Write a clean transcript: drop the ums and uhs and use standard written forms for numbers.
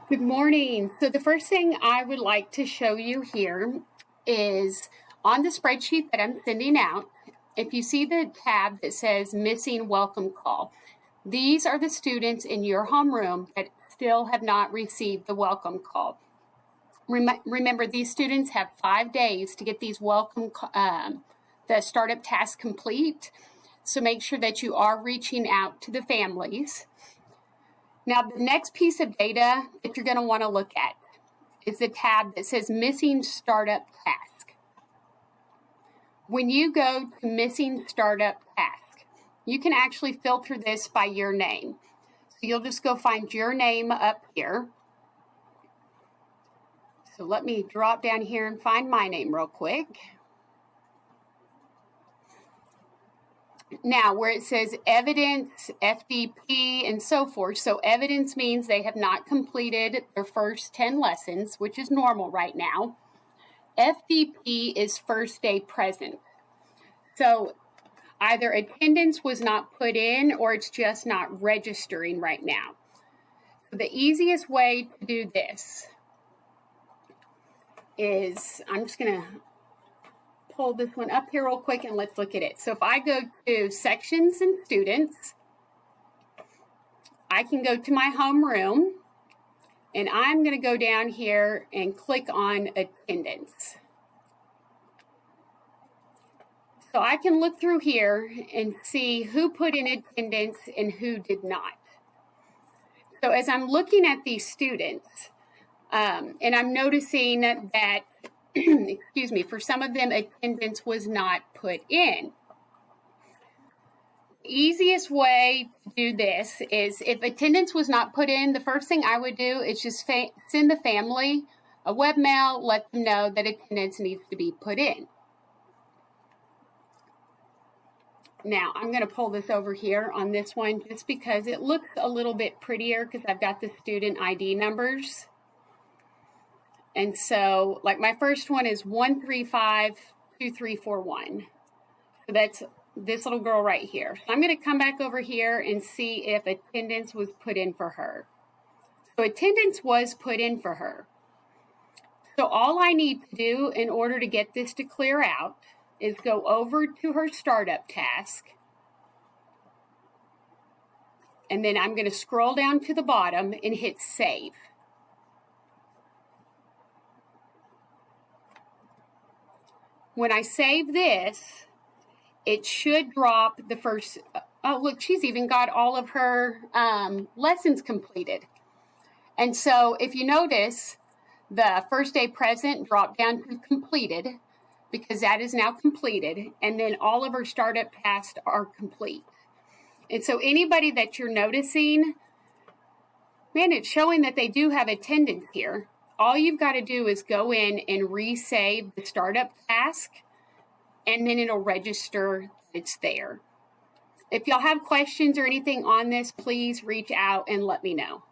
Good morning. So the first thing I would like to show you here is on the spreadsheet that I'm sending out, if you see the tab that says missing welcome call, these are the students in your homeroom that still have not received the welcome call. Remember, these students have 5 days to get these the startup task complete. So make sure that you are reaching out to the families. Now, the next piece of data that you're going to want to look at is the tab that says Missing Startup Task. When you go to Missing Startup Task, you can actually filter this by your name. So you'll just go find your name up here. So let me drop down here and find my name real quick. Now, where it says evidence, FDP, and so forth. So evidence means they have not completed their first 10 lessons, which is normal right now. FDP is first day present. So either attendance was not put in or it's just not registering right now. So the easiest way to do this is, I'm just going to pull this one up here real quick and let's look at it. So if I go to sections and students, I can go to my homeroom and I'm going to go down here and click on attendance. So I can look through here and see who put in attendance and who did not. So as I'm looking at these students, and I'm noticing that excuse me, for some of them, attendance was not put in. The easiest way to do this is if attendance was not put in, the first thing I would do is just send the family a webmail, let them know that attendance needs to be put in. Now, I'm going to pull this over here on this one just because it looks a little bit prettier because I've got the student ID numbers. And so, like my first one is 1352341. So that's this little girl right here. So I'm going to come back over here and see if attendance was put in for her. So attendance was put in for her. So all I need to do in order to get this to clear out is go over to her startup task. And then I'm going to scroll down to the bottom and hit save. When I save this, it should drop the first, oh look, she's even got all of her lessons completed. And so if you notice, the first day present dropped down to completed because that is now completed. And then all of her startup tasks are complete. And so anybody that you're noticing, man, it's showing that they do have attendance here. All you've got to do is go in and resave the startup task, and then it'll register it's there. If y'all have questions or anything on this, please reach out and let me know.